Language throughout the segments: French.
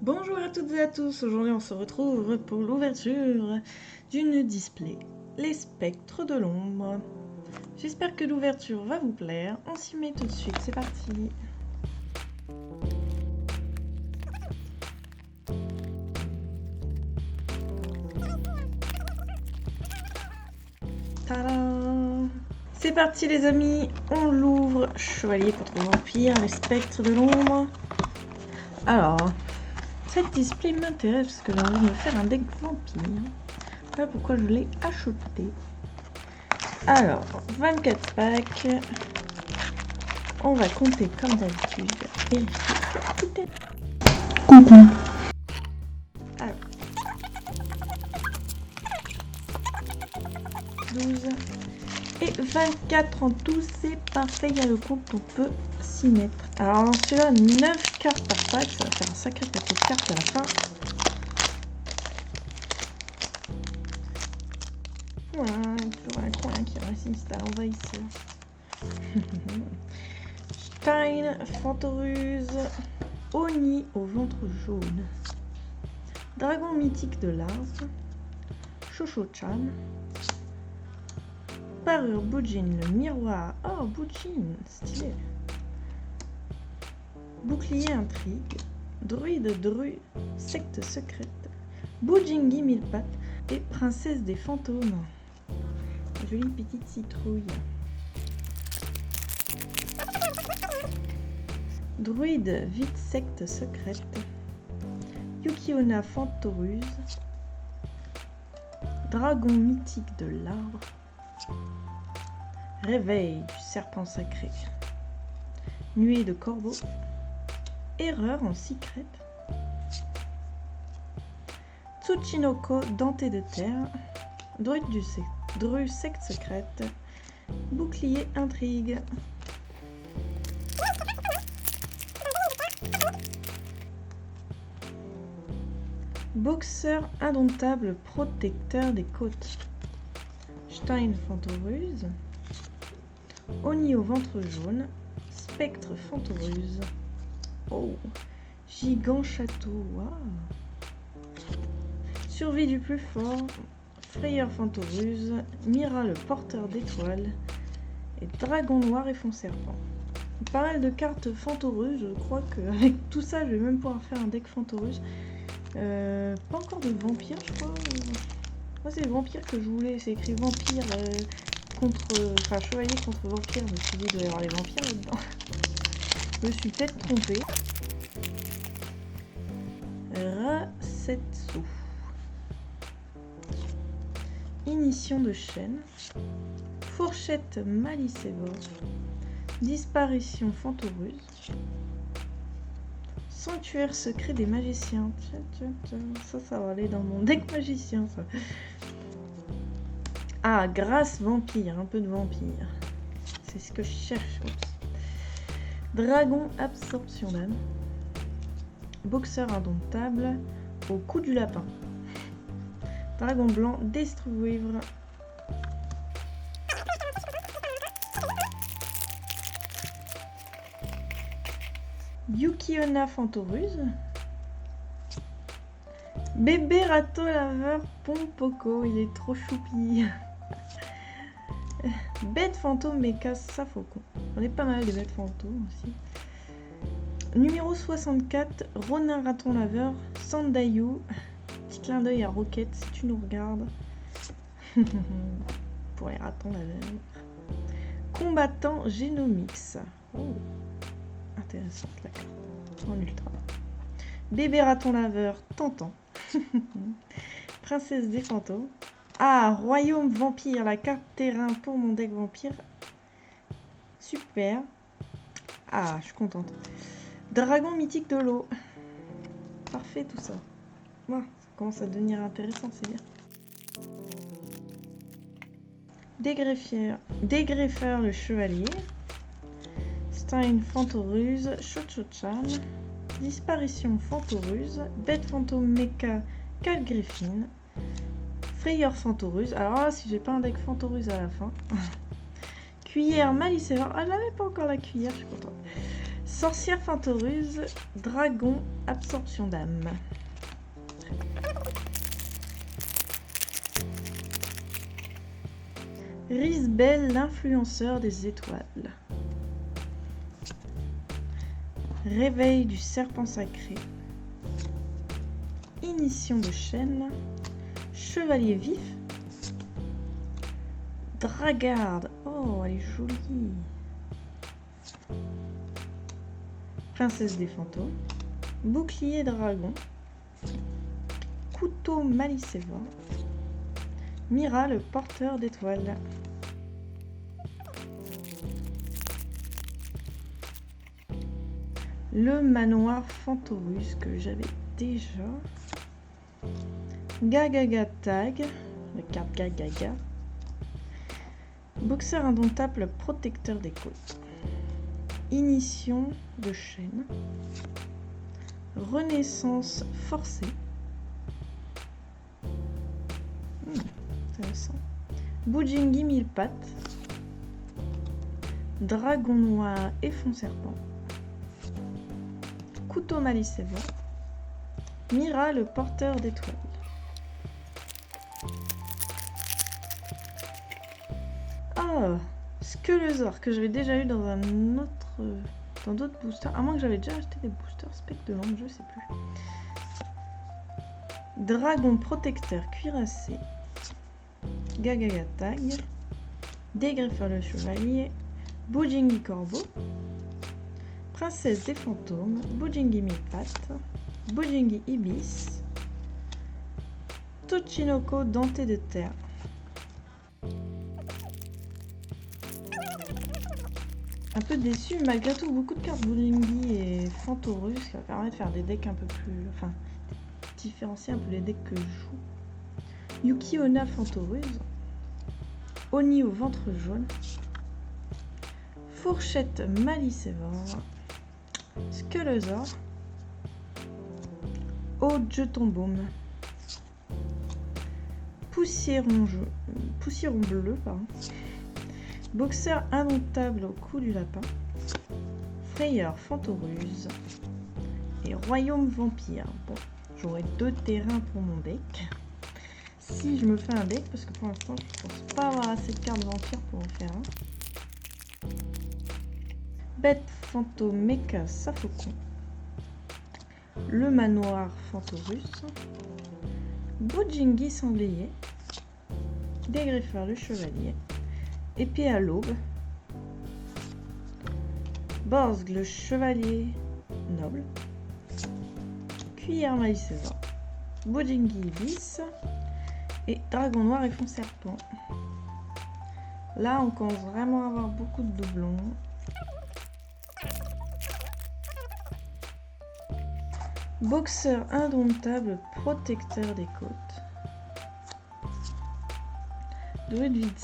Bonjour à toutes et à tous, aujourd'hui on se retrouve pour l'ouverture d'une display, les spectres de l'ombre. J'espère que l'ouverture va vous plaire, on s'y met tout de suite, c'est parti. Tadam! C'est parti les amis, on l'ouvre, chevalier contre vampire, les spectres de l'ombre. Alors, cette display m'intéresse parce que j'ai envie de me faire un deck vampire. Voilà pourquoi je l'ai acheté. Alors, 24 packs. On va compter comme d'habitude. Vérifier que tout est complet. Alors, 12 et 24 en tout, c'est parfait. Il y a le compte, on peut s'y mettre. Alors, dans celui-là, 9 cartes par pack. Ça va faire un sacré paquet de cartes à la fin. Voilà, toujours un coin qui résiste à l'envahisseur. Stein, Fantoruse, Oni au ventre jaune, Dragon mythique de Lars, Shosho-chan, Parure Bujin le miroir, oh Bujin, stylé, Bouclier intrigue, Druide Dru, secte secrète, Bujingi mille pattes et Princesse des fantômes. Jolie petite citrouille. Druide vite secte secrète, Yukiona Fantoruse, Dragon mythique de l'arbre, Réveil du serpent sacré, Nuée de corbeau, Erreur en secret, Tsuchinoko denté de terre, Druide du Dru secte secrète, Bouclier intrigue. Boxeur indomptable, protecteur des côtes. Stein Fantoruse. Oni au ventre jaune. Spectre Fantoruse. Oh, gigant château. Wow. Survie du plus fort. Frayeur Fantoruse. Mira le porteur d'étoiles. Et dragon noir et fond serpent. Pas mal de cartes Fantoruse. Je crois qu'avec tout ça, je vais même pouvoir faire un deck Fantoruse. Pas encore de vampire, je crois. Moi, c'est vampire que je voulais. C'est écrit vampire contre. Enfin, chevalier contre vampire. Je me suis dit, il doit y avoir les vampires là-dedans. Je me suis peut-être trompée. Rasetsu. Ignition de chaîne. Fourchette malicévore. Disparition Fantoruse. Sanctuaire secret des magiciens. Ça va aller dans mon deck magicien, ça. Ah, grâce vampire, un peu de vampire. C'est ce que je cherche. Oups. Dragon absorption d'âme. Boxeur indomptable. Au cou du lapin. Dragon blanc destruivre. Yukiona Fantoruse. Bébé râteau laveur Pompoko, il est trop choupi. Bête fantôme Mecha Safoko. On est pas mal de bêtes fantômes aussi. Numéro 64, Ronin raton laveur, Sandayu. Petit clin d'œil à Rocket si tu nous regardes. Pour les ratons laveurs. Combattant Génomix. Oh. Intéressante la carte en ultra. Bébé raton laveur tentant. Princesse des fantômes. Ah, royaume vampire, la carte terrain pour mon deck vampire. Super. Ah, je suis contente. Dragon mythique de l'eau. Parfait tout ça. Bon, ça commence à devenir intéressant, c'est bien. Dégreffeur le chevalier. Stein Fantoruse, Shosho-chan, Disparition Fantoruse, Bête fantôme Mecha Calgriffin, Frayeur Fantoruse. Alors là, si j'ai pas un deck Fantoruse à la fin. Cuillère malicévore. Ah, je n'avais pas encore la cuillère, je suis contente. Sorcière fantoruse, dragon, absorption d'âme. Risbel, l'influenceur des étoiles. Réveil du serpent sacré. Ignition de chêne. Chevalier vif. Dragarde. Oh, elle est jolie. Princesse des fantômes. Bouclier dragon. Couteau malicévore. Mira, le porteur d'étoiles. Le manoir Fantorus que j'avais déjà. Gagaga Tag, la carte Gagaga. Boxeur indomptable, protecteur des côtes. Ignition de chêne. Renaissance forcée. Intéressant. Bujingi mille pattes. Dragon noir et fond serpent. Couteau malicévore. Mira, le porteur d'étoiles. Ah, Skelosaure que j'avais déjà eu dans un autre, dans d'autres boosters. À moins que j'avais déjà acheté des boosters spectre de l'ombre, je sais plus. Dragon protecteur cuirassé. Gagaga Tag. Dégreffeur le chevalier. Bujingi corbeau. Princesse des fantômes. Bujingi mille pattes. Bujingi ibis. Tochinoko denté de terre. Un peu déçu, malgré tout, beaucoup de cartes Bujingi et Fantorus qui va permettre de faire des decks un peu plus. Enfin, différencier un peu les decks que je joue. Yuki-onna Fantorus. Oni au ventre jaune. Fourchette malicévore. Skelosaure. Eau de jeton baume. Poussiéron bleu, pardon. Boxeur indomptable au cou du lapin. Frayeur Fantoruse. Et royaume vampire. Bon, j'aurai 2 terrains pour mon deck. Si je me fais un deck, parce que pour l'instant je pense pas avoir assez de cartes vampires pour en faire un. Bête fantôme mecha Saphocon. Le manoir Fantorus. Bujingi sanglier. Dégreffeur le chevalier. Épée à l'aube. Borzg le chevalier noble. Cuillère malicévore. Bujingi ibis. Et dragon noir et fond serpent. Là on commence vraiment à avoir beaucoup de doublons. Boxeur indomptable, protecteur des côtes. Druide vide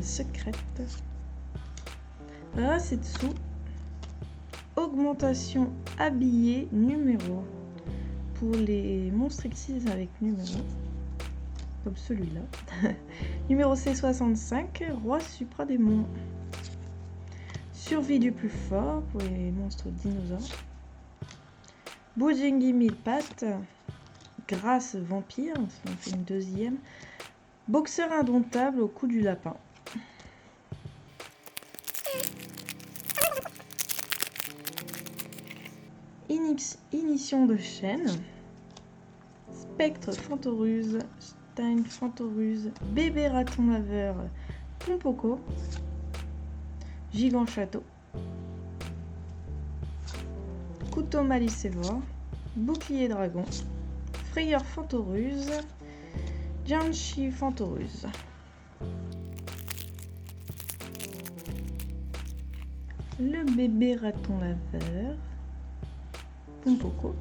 secrète. Rasetsu. Augmentation habillée numéro. Pour les monstres exils avec numéro. Comme celui-là. Numéro C65, roi supradémon. Survie du plus fort pour les monstres dinosaures. Bujingi mille pattes. Grâce vampire, on fait une deuxième. Boxeur indomptable au cou du lapin. Ignition de chêne. Spectre Fantoruse. Stein Fantoruse. Bébé raton laveur. Pompoko. Gigant château. Couteau malicévore. Bouclier dragon. Frayeur Fantoruse. Janshi Fantoruse. Le bébé raton laveur. Pompoko.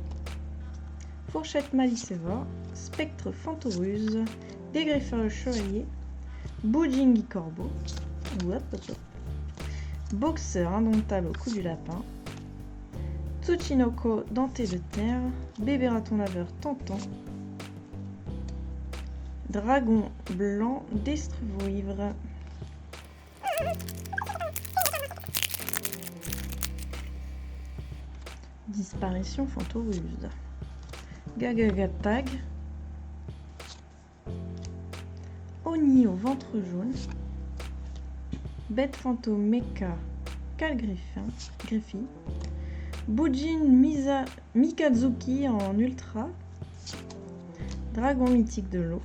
Fourchette malicévore. Spectre Fantoruse. Dégreffeur le chevalier. Bujingi corbeau. Boxeur indomptable au cou du lapin. Tsuchinoko denté de terre. Bébé raton laveur tentant. Dragon blanc d'Estruvoivre. Disparition Fantoruse. Gagagatag. Oni au ventre jaune. Bête fantôme Mecha Calgriffi. Bujin Mikazuki en ultra. Dragon mythique de l'eau.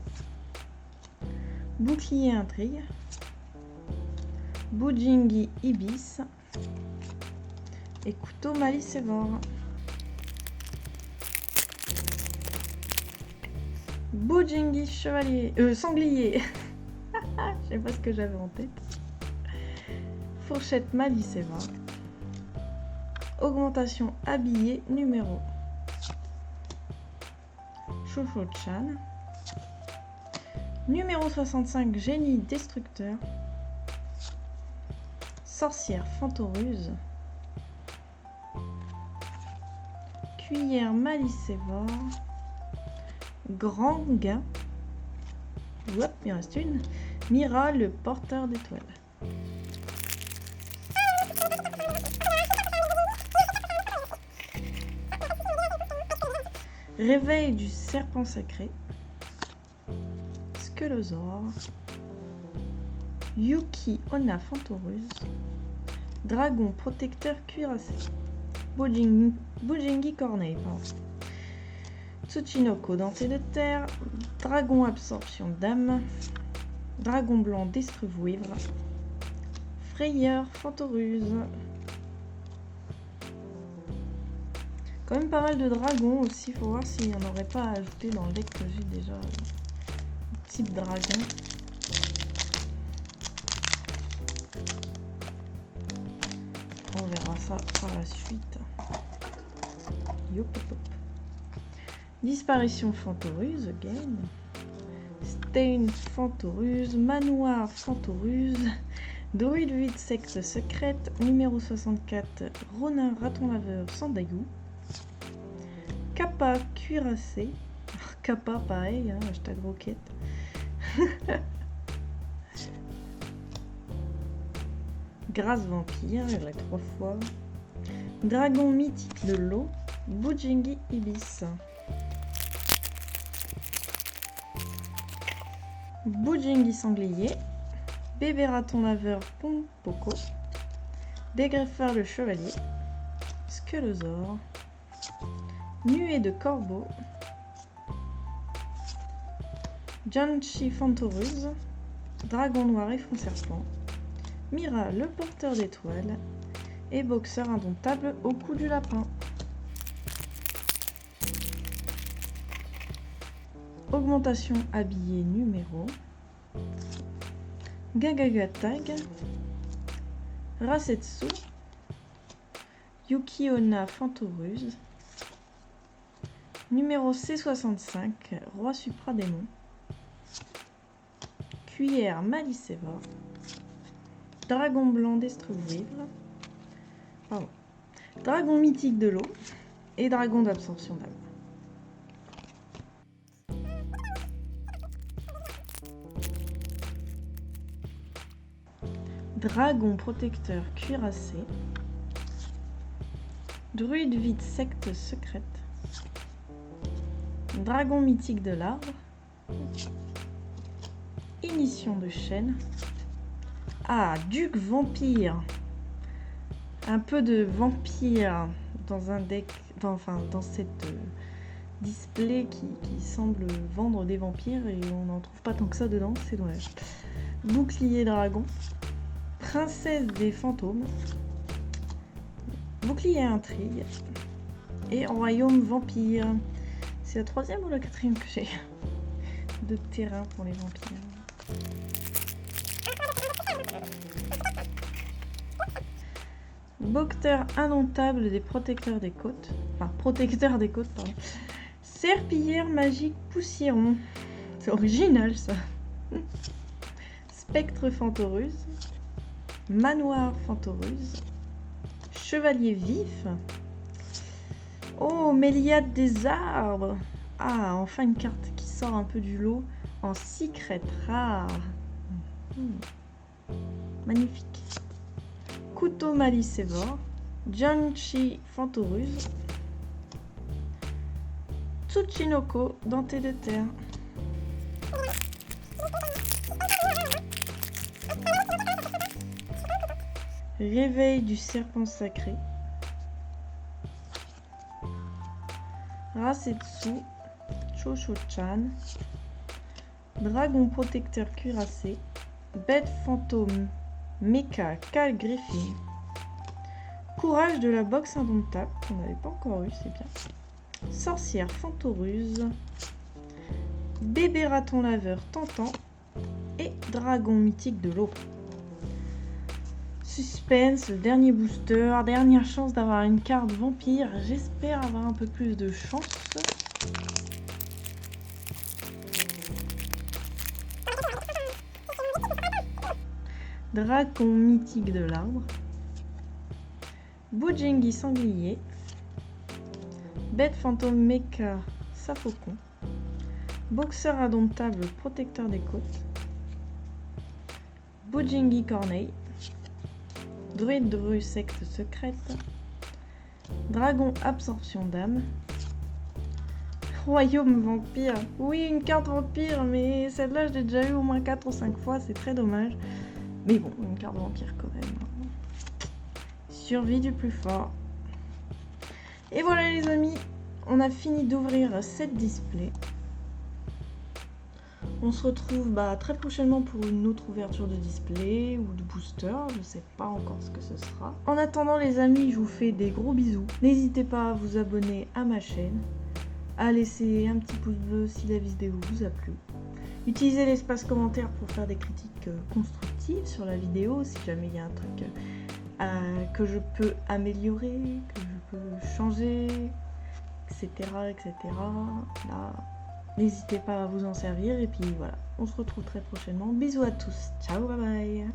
Bouclier intrigue. Bujingi Ibis. Et couteau malicévore. Bujingi chevalier. Sanglier. Je sais pas ce que j'avais en tête. Fourchette malicévore. Augmentation habillé numéro. Shosho-chan. Numéro 65, génie destructeur. Sorcière fantoruse. Cuillère malicévore. Grand gain. Hop, il en reste une. Mira, le porteur d'étoiles. Réveil du serpent sacré. Squelosaure. Yuki Onna Fantoruse. Dragon protecteur cuirassé. Bujingi Corneille, pardon. Tsuchinoko denté de terre. Dragon absorption d'âme. Dragon blanc d'estrevouivre. Frayeur Fantoruse. Quand même pas mal de dragons aussi, faut voir s'il n'y en aurait pas à ajouter dans le deck que j'ai déjà. Type dragon. On verra ça par la suite. Yop, hop, hop. Disparition Fantoruse, again. Stain Fantoruse, Manoir Fantoruse, Druide vide secte secrète, numéro 64, Ronin raton laveur Sandayou. Kappa cuirassé. Kappa pareil, hein, hashtag roquette. Grâce vampire, il y en a 3 fois. Dragon mythique de l'eau. Bujingi Ibis. Bujingi sanglier. Bébé raton laveur Pompoko. Dégreffeur le chevalier. Squelosaure. Nuée de corbeau. Janchi Fantoruse. Dragon noir et front serpent. Mira le porteur d'étoiles. Et boxeur indomptable au cou du lapin. Augmentation habillé numéro. Gagagatag. Rasetsu. Yuki Onna Fantoruse. Numéro C65, Roi Supradémon. Cuillère malicévore. Dragon blanc d'estrevouivre. Pardon. Dragon mythique de l'eau. Et dragon d'absorption d'âme. Dragon protecteur cuirassé. Druide vide secte secrète. Dragon mythique de l'arbre. Ignition de chêne. Ah, duc vampire. Un peu de vampire dans un deck, dans cette display qui semble vendre des vampires et on n'en trouve pas tant que ça dedans, c'est dommage. Bouclier dragon. Princesse des fantômes. Bouclier intrigue. Et royaume vampire. C'est la 3e ou la 4e que j'ai de terrain pour les vampires. Boxeur indomptable des protecteurs des côtes. Enfin, protecteur des côtes, pardon. Serpillière magique poussiéron. C'est original ça. Spectre Fantoruse. Manoir Fantoruse. Chevalier vif. Oh, Méliade des arbres. Ah, enfin une carte qui sort un peu du lot en secret rare. Magnifique. Couteau malicévore. Jianchi Fantoruse, Tsuchinoko Denté de terre, Réveil du serpent sacré, Rasetsu Chosho-chan, Dragon protecteur cuirassé, Bête fantôme Mecha Cal Griffin, Courage de la boxe indomptable, qu'on n'avait pas encore eu, c'est bien, Sorcière Fantoruse, Bébé raton laveur tentant et Dragon mythique de l'eau. Suspense, dernier booster, dernière chance d'avoir une carte vampire, j'espère avoir un peu plus de chance. Dragon mythique de l'arbre, Bujingi sanglier, Bête fantôme mecha Safocon, Boxeur indomptable protecteur des côtes, Bujingi corneille, Druide de rue secte secrète, Dragon absorption d'âme, Royaume vampire. Oui, une carte vampire, mais celle-là je l'ai déjà eu au moins 4 ou 5 fois, c'est très dommage. Mais bon, une carte vampire quand même. Survie du plus fort. Et voilà les amis, on a fini d'ouvrir cette display. On se retrouve très prochainement pour une autre ouverture de display ou de booster, je sais pas encore ce que ce sera. En attendant les amis, je vous fais des gros bisous. N'hésitez pas à vous abonner à ma chaîne, à laisser un petit pouce bleu si la vidéo vous a plu. Utilisez l'espace commentaire pour faire des critiques constructives sur la vidéo, si jamais il y a un truc que je peux améliorer, que je peux changer, etc. etc. Là, n'hésitez pas à vous en servir et puis voilà, on se retrouve très prochainement. Bisous à tous, ciao, bye bye.